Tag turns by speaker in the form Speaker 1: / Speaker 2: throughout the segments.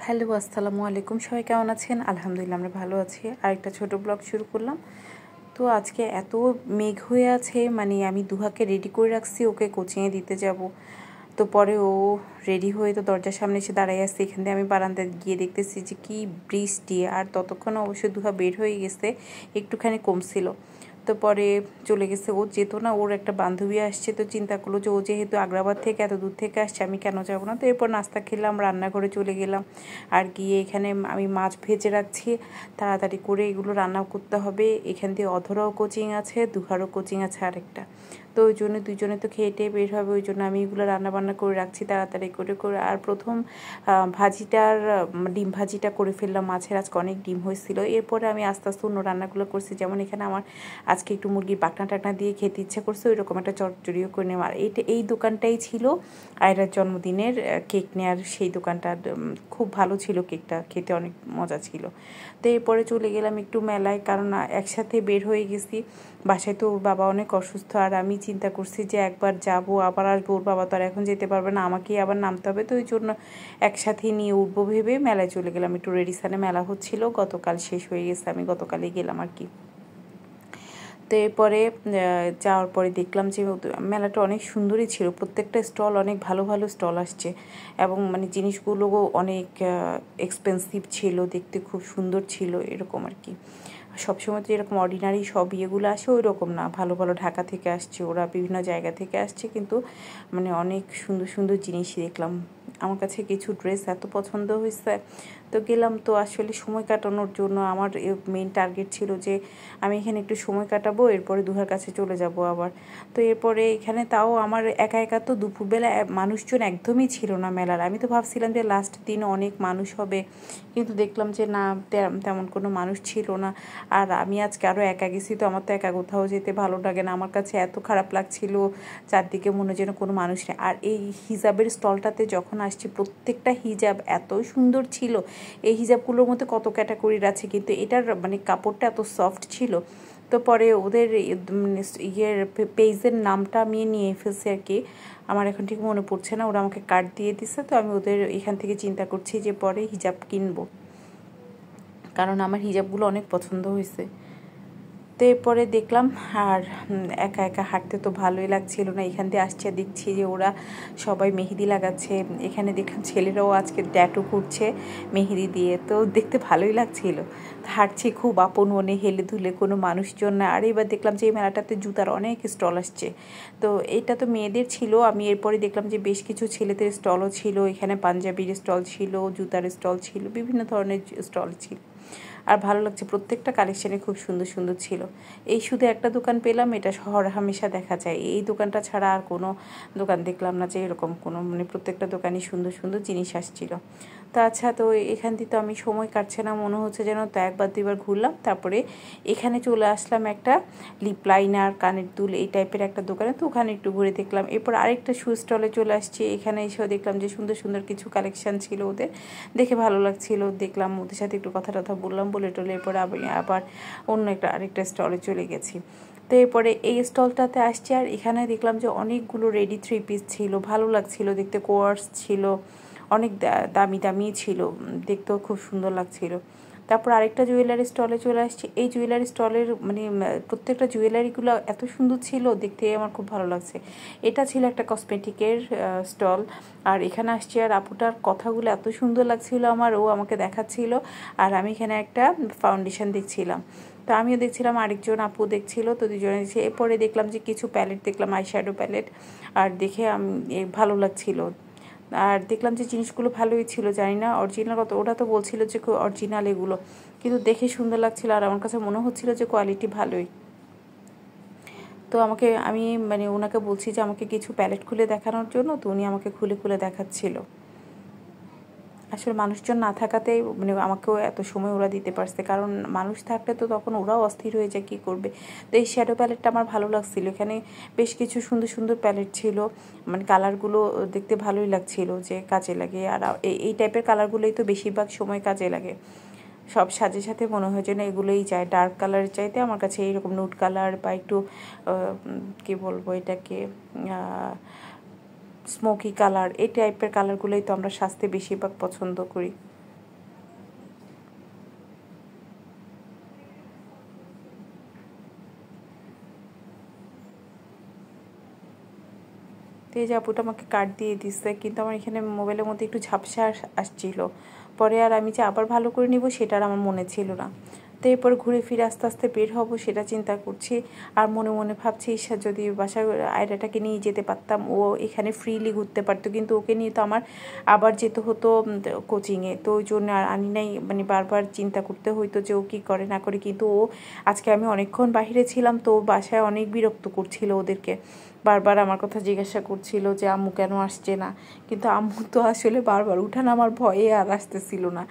Speaker 1: Hello, আসসালামু আলাইকুম। সবাই কেমন আছেন? আলহামদুলিল্লাহ আমরা ভালো আছি। আরেকটা ছোট ব্লগ শুরু করলাম। তো আজকে এত মেঘ হয়ে আছে, মানে আমি দুহাকে রেডি করে রাখছি, ওকে কোচিংয়ে দিতে যাব। তো পরে ও রেডি হয়ে তো দরজার সামনে এসে দাঁড়াই আসছে। এখান দিয়ে আমি বারান্দায় গিয়ে দেখতেছি যে কি বৃষ্টি, আর ততক্ষণ অবশ্যই দুহা বের হয়ে গেছে, একটুখানি কমছিল। তো পরে চলে গেছে, ও যেত না, ওর একটা বান্ধবী আসছে, তো চিন্তা করলো যে ও যেহেতু আগ্রাবাদ থেকে এত দূর থেকে আসছে, আমি কেন যাবো না। তো এরপর নাস্তা খেলাম, রান্নাঘরে চলে গেলাম, আর গিয়ে এখানে আমি মাছ ভেজে রাখছি, তাড়াতাড়ি করে এগুলো রান্না করতে হবে। এখান দিয়ে অধরাও কোচিং আছে, দুহারও কোচিং আছে আরেকটা। তো ওই জন্য দুজনে তো খেয়ে টেয়ে বের হবে, ওই জন্য আমি এগুলো রান্নাবান্না করে রাখছি তাড়াতাড়ি করে। আর প্রথম ভাজিটার ডিম ভাজিটা করে ফেললাম, মাছের আজকে অনেক ডিম হয়েছিল। এরপরে আমি আস্তে আস্তে অন্য রান্নাগুলো করছি, যেমন এখানে আমার আজকে একটু মুরগির পাখনা টাকনা দিয়ে খেতে ইচ্ছা করছে, ওই রকম একটা চটচড়িও করে নেওয়া। আর এই দোকানটাই ছিল আয়রার জন্মদিনের কেক নেওয়ার, সেই দোকানটা খুব ভালো ছিল, কেকটা খেতে অনেক মজা ছিল। তো এরপরে চলে গেলাম একটু মেলায়, কারণ একসাথে বের হয়ে গেছি। বাসায় তো ওর বাবা অনেক অসুস্থ, আর আমি চিন্তা করছি যে একবার যাব আবার আসবো, ওর বাবা তো আর এখন যেতে পারবে না, আমাকেই আবার নামতে হবে। তো ওই জন্য একসাথেই নিয়ে উঠবো ভেবে মেলায় চলে গেলাম। একটু রেডিসানে মেলা হচ্ছিল, গতকাল শেষ হয়ে গেছে, আমি গতকালই গেলাম আর কি। তো এরপরে যাওয়ার পরে দেখলাম যে মেলাটা অনেক সুন্দরই ছিল, প্রত্যেকটা স্টল অনেক ভালো ভালো স্টল আসছে, এবং মানে জিনিসগুলোও অনেক এক্সপেন্সিভ ছিল, দেখতে খুব সুন্দর ছিল, এরকম আর কি। সবসময় তো এরকম অর্ডিনারি সব ইয়েগুলো আসে ওই রকম না, ভালো ভালো ঢাকা থেকে আসছে, ওরা বিভিন্ন জায়গা থেকে আসছে, কিন্তু মানে অনেক সুন্দর সুন্দর জিনিসই দেখলাম। আমার কাছে কিছু ড্রেস এত পছন্দ হয়েছে, তো গেলাম। তো আসলে সময় কাটানোর জন্য আমার মেইন টার্গেট ছিল যে আমি এখানে একটু সময় কাটাবো, এরপরে দুহার কাছে চলে যাব আবার। তো এরপরে এখানে তাও আমার একা একা, তো দুপুরবেলা মানুষজন একদমই ছিল না মেলার। আমি তো ভাবছিলাম যে লাস্ট দিন অনেক মানুষ হবে, কিন্তু দেখলাম যে না, তেমন কোনো মানুষ ছিল না। আর আমি আজকে আরও একা গেছি, তো আমার তো একা কোথাও যেতে ভালো লাগে না, আমার কাছে এত খারাপ লাগছিল, চারদিকে মনে যেন কোনো মানুষ নেই। আর এই হিজাবের স্টলটাতে যখন আসছি, প্রত্যেকটা হিজাব এত সুন্দর ছিল। এই হিজাবগুলোর মধ্যে কত ক্যাটাগরির আছে, কিন্তু এটার মানে কাপড়টা এত সফট ছিল। তো পরে ওদের ইয়ের পেজের নামটা আমি নিয়ে ফেলছি আর কি, আমার এখন ঠিক মনে পড়ছে না। ওরা আমাকে কার্ড দিয়ে দিছে, তো আমি ওদের এখান থেকে চিন্তা করছি যে পরে হিজাব কিনবো, কারণ আমার হিজাবগুলো অনেক পছন্দ হয়েছে। তো এরপরে দেখলাম, আর একা একা হাঁটতে তো ভালোই লাগছিল না। এখান দিয়ে আসছে, দেখছি যে ওরা সবাই মেহেদি লাগাচ্ছে। এখানে দেখলাম ছেলেরাও আজকে ট্যাটু করছে মেহেদি দিয়ে, তো দেখতে ভালোই লাগছিল। হাঁটছি খুব আপন মনে, হেলে ধুলে, কোনো মানুষজন না। আর এবার দেখলাম যে এই মেলাটাতে জুতার অনেক স্টল আসছে, তো এটা তো মেয়েদের ছিল। আমি এরপরে দেখলাম যে বেশ কিছু ছেলেদের স্টলও ছিল, এখানে পাঞ্জাবির স্টল ছিল, জুতার স্টল ছিল, বিভিন্ন ধরনের স্টল ছিল। আর ভালো লাগছে, প্রত্যেকটা কালেকশানে খুব সুন্দর সুন্দর ছিল। এই শুধু একটা দোকান পেলাম, এটা শহর হামেশা দেখা যায়, এই দোকানটা ছাড়া আর কোনো দোকান দেখলাম না যে এরকম কোনো, মানে প্রত্যেকটা দোকানই সুন্দর সুন্দর জিনিস আসছিল। তো আচ্ছা, তো এখান থেকে তো আমি সময় কাটছে না মনে হচ্ছে যেন, তো একবার দুইবার ঘুরলাম, তারপরে এখানে চলে আসলাম একটা লিপ লাইনার, কানের দুল, এই টাইপের একটা দোকানে। তো ওখানে একটু ঘুরে দেখলাম। এরপর আরেকটা শু স্টলে চলে আসছি, এখানে এসেও দেখলাম যে সুন্দর সুন্দর কিছু কালেকশান ছিল ওদের, দেখে ভালো লাগছিল। দেখলাম, ওদের সাথে একটু কথা টথা বললাম, বলে টলে এরপরে আবার অন্য আরেকটা স্টলে চলে গেছি। তো এরপরে এই স্টলটাতে আসছি, আর এখানে দেখলাম যে অনেকগুলো রেডি থ্রি পিস ছিল, ভালো লাগছিল দেখতে, কোয়ার্স ছিল, অনেক দামি দামি ছিল, দেখতেও খুব সুন্দর লাগছিল। তারপর আরেকটা জুয়েলারি স্টলে চলে আসছি। এই জুয়েলারি স্টলের মানে প্রত্যেকটা জুয়েলারিগুলো এত সুন্দর ছিল, দেখতে আমার খুব ভালো লাগছে। এটা ছিল একটা কসমেটিকের স্টল, আর এখানে আসছি, আর আপুটার কথাগুলো এত সুন্দর লাগছিল আমার, ও আমাকে দেখাচ্ছিল, আর আমি এখানে একটা ফাউন্ডেশন দেখছিলাম। তো আমিও দেখছিলাম, আরেকজন আপু দেখছিল, তো দুজনে দেখছি। এরপরে দেখলাম যে কিছু প্যালেট দেখলাম, আইশ্যাডো প্যালেট, আর দেখে আমি ভালো লাগছিল। আর দেখলাম যে জিনিসগুলো ভালোই ছিল, জানি না অরিজিনাল কত, ওরা তো বলছিল যে অরিজিনাল এগুলো, কিন্তু দেখে সুন্দর লাগছিল, আর আমার কাছে মনে হচ্ছিল যে কোয়ালিটি ভালোই। তো আমি মানে ওনাকে বলছি যে আমাকে কিছু প্যালেট খুলে দেখানোর জন্য, তো উনি আমাকে খুলে খুলে দেখাচ্ছিল। আসলে মানুষজন না থাকাতেই মানে আমাকেও এত সময় ওরা দিতে পারছে, কারণ মানুষ থাকলে তো তখন ওরাও অস্থির হয়ে যায় কী করবে। তো এই শ্যাডো প্যালেটটা আমার ভালো লাগছিলো, এখানে বেশ কিছু সুন্দর সুন্দর প্যালেট ছিল, মানে কালারগুলো দেখতে ভালোই লাগছিল যে কাজে লাগে। আর এই টাইপের কালারগুলোই তো বেশিরভাগ সময় কাজে লাগে, সব সাজের সাথে মনে হয় যে না এগুলোই চাই। ডার্ক কালারের চাইতে আমার কাছে এইরকম নুড কালার বা একটু কী বলবো এটাকে, স্মোকি কালার, এই টাইপের কালারগুলোই তো আমরা সাজতে বেশিরভাগ পছন্দ করি। তো এই যে আপুটা আমাকে কার্ড দিয়ে দিচ্ছে, কিন্তু আমার এখানে মোবাইলের মধ্যে একটু ঝাপসা আসছিল, পরে আর আমি যে আবার ভালো করে নিব সেটা আর আমার মনে ছিল না। তো এরপর ঘুরে ফিরে আস্তে আস্তে বের হব সেটা চিন্তা করছি, আর মনে মনে ভাবছি ঈশা যদি বাসায় আয়রাটাকে নিয়ে যেতে পারতাম, ও এখানে ফ্রিলি ঘুরতে পারতো, কিন্তু ওকে নিয়ে তো আমার আবার যেতে হতো কোচিংয়ে, তো ওই জন্য আর আনি নাই, মানে বারবার চিন্তা করতে হইতো যে ও কী করে না করে। কিন্তু ও আজকে আমি অনেকক্ষণ বাহিরে ছিলাম, তো বাসায় অনেক বিরক্ত করছিল ওদেরকে, বারবার আমার কথা জিজ্ঞাসা করছিল যে আম্মু কেন আসছে না, কিন্তু আম্মু তো আসলে বারবার উঠান আমার ভয়ে আর আসতেছিল না।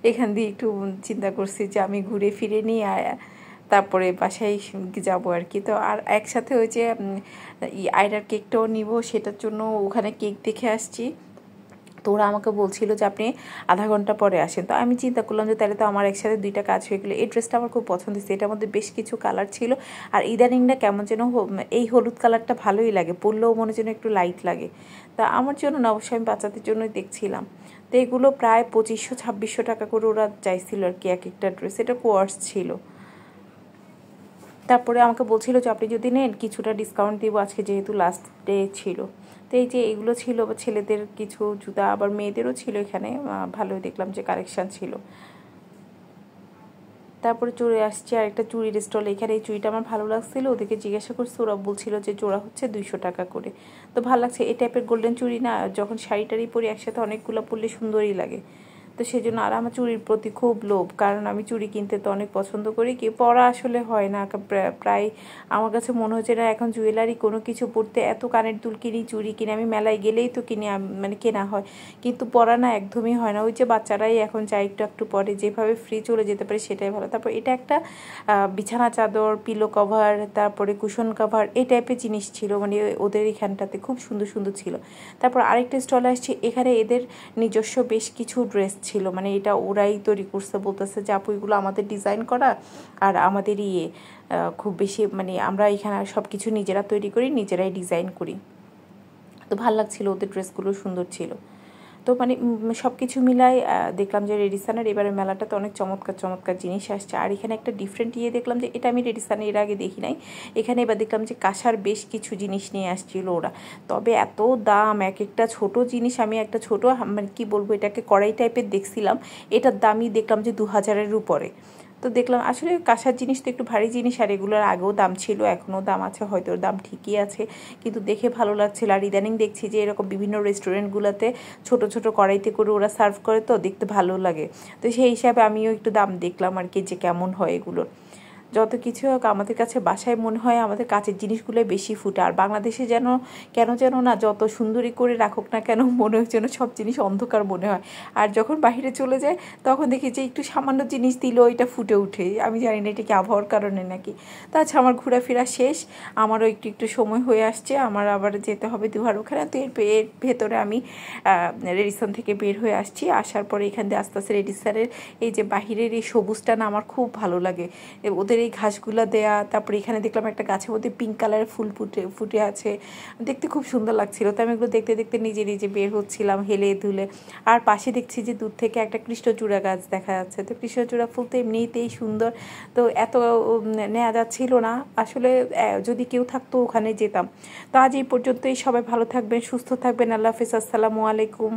Speaker 1: এখান দিয়ে একটু চিন্তা করছি যে আমি ঘুরে ফিরে নিয়ে তারপরে বাসায় যাবো আর কি। তো আর একসাথে ওই যে আয়রার কেকটাও নিব, সেটার জন্য ওখানে কেক দেখে আসছি। তো ওরা আমাকে বলছিল যে আপনি আধা ঘন্টা পরে আসেন। তো আমি চিন্তা করলাম যে তাহলে তো আমার একসাথে দুইটা কাজ হয়ে গেলো। এই ড্রেসটা আমার খুব পছন্দ হয়েছে, এটার মধ্যে বেশ কিছু কালার ছিল, আর ইদানিংটা কেমন যেন এই হলুদ কালারটা ভালোই লাগে, পরলেও মনে যেন একটু লাইট লাগে। তা আমার জন্য না, অবশ্যই আমি বাচ্চাদের জন্যই দেখছিলাম। তো এগুলো প্রায় 2500-2600 টাকা করে ওরা চাইছিল আর কি এক একটা ড্রেস, এটা কোয়ার্স ছিল। তারপরে আমাকে বলছিল যে আপনি যদি নেন কিছুটা ডিসকাউন্ট দিব আজকে যেহেতু লাস্ট ডে ছিল। তো এই যে এগুলো ছিল ছেলেদের কিছু জুতা, আবার মেয়েদেরও ছিল এখানে, ভালোই দেখলাম যে কালেকশান ছিল। তারপরে চলে আসছে আরেকটা চুড়ির স্টল, এখানে এই চুড়িটা আমার ভালো লাগছিলো, ওদেরকে জিজ্ঞাসা করছি, ওরা বলছিল যে জোড়া হচ্ছে 200 টাকা করে। তো ভালো লাগছে এই টাইপের গোল্ডেন চুড়ি না, যখন শাড়ি টাড়ি পরি একসাথে অনেকগুলো পরলে সুন্দরই লাগে। তো সেই জন্য আর আমার চুড়ির প্রতি খুব লোভ, কারণ আমি চুড়ি কিনতে তো অনেক পছন্দ করি, কি পরা আসলে হয় না প্রায়। আমার কাছে মনে হচ্ছে না এখন জুয়েলারি কোনো কিছু পরতে, এত কানের দুল কিনি, চুড়ি কিনি, আমি মেলায় গেলেই তো কিনি, মানে কেনা হয়, কিন্তু পরা না একদমই হয় না। ওই যে বাচ্চারাই এখন চাই একটু একটু পরে, যেভাবে ফ্রি চলে যেতে পারে সেটাই ভালো। তারপর এটা একটা বিছানা চাদর, পিলো কভার, তারপরে কুশন কভার, এই টাইপের জিনিস ছিল, মানে ওদের এখানটাতে খুব সুন্দর সুন্দর ছিল। তারপর আরেকটা স্টলে আসছে, এখানে এদের নিজস্ব বেশ কিছু ড্রেস ছিল, মানে এটা ওরাই তৈরি করছে, বলতেছে যে আপু এগুলো আমাদের ডিজাইন করা, আর আমাদের খুব বেশি, মানে আমরা এখানে সব কিছু নিজেরা তৈরি করি, নিজেরাই ডিজাইন করি। তো ভালো লাগছিল, ওদের ড্রেসগুলো সুন্দর ছিল। তো মানে সব কিছু মিলাই দেখলাম যে রেডিসানের এবারে মেলাটাতে অনেক চমৎকার চমৎকার জিনিস আসছে। আর এখানে একটা ডিফারেন্ট দেখলাম যে এটা আমি রেডিসানে এর আগে দেখি নাই, এখানে এবার দেখলাম যে কাঁসার বেশ কিছু জিনিস নিয়ে আসছিল ওরা, তবে এত দাম, এক একটা ছোট জিনিস, আমি একটা ছোট মানে কী বলবো এটাকে কড়াই টাইপের দেখছিলাম, এটার দামই দেখলাম যে 2000-এর উপরে। তো দেখলাম আসলে কাঁসার জিনিস তো একটু ভারী জিনিস, আর এগুলোর আগেও দাম ছিল, এখনও দাম আছে, হয়তো দাম ঠিকই আছে, কিন্তু দেখে ভালো লাগছিল। আর ইদানিং দেখছি যে এরকম বিভিন্ন রেস্টুরেন্টগুলোতে ছোট ছোট কড়াইতে করে ওরা সার্ভ করে, তো দেখতে ভালো লাগে। তো সেই হিসাবে আমিও একটু দাম দেখলাম আর কি, যে কেমন হয় এগুলোর। যত কিছু হোক আমাদের কাছে বাসায় মনে হয় আমাদের কাচের জিনিসগুলো বেশি ফুটে, আর বাংলাদেশে যেন কেন যেন না, যত সুন্দরী করে রাখুক না কেন, মনে হয় যেন সব জিনিস অন্ধকার মনে হয়। আর যখন বাইরে চলে যায় তখন দেখি যে একটু সামান্য জিনিস দিল এটা ফুটে উঠে, আমি জানি না এটা কি আবহাওয়ার কারণে নাকি। তা আচ্ছা, আমার ঘোরাফেরা শেষ, আমারও একটু একটু সময় হয়ে আসছে, আমার আবার যেতে হবে দুহার ওখানে। তো এর ভেতরে আমি রেডিসন থেকে বের হয়ে আসছি, আসার পরে এখান দিয়ে আস্তে আস্তে রেডিসনের এই যে বাহিরের এই সবুজটা না আমার খুব ভালো লাগে, ওদের এই ঘাসগুলো দেয়া। তারপরে এখানে দেখলাম একটা গাছের মধ্যে পিঙ্ক কালারের ফুল ফুটে আছে, দেখতে খুব সুন্দর লাগছিল। তো আমি এগুলো দেখতে দেখতে নিজে নিজে বের হচ্ছিলাম হেলে ধুলে। আর পাশে দেখছি যে দূর থেকে একটা কৃষ্ণচূড়া গাছ দেখা যাচ্ছে, তো কৃষ্ণচূড়া ফুল তো এমনিতেই সুন্দর, তো এত নেওয়া যাচ্ছিল না আসলে, যদি কেউ থাকতো ওখানে যেতাম। তো আজ এই পর্যন্তই, সবাই ভালো থাকবেন, সুস্থ থাকবেন, আল্লাহ হাফিজ, আসসালামু আলাইকুম।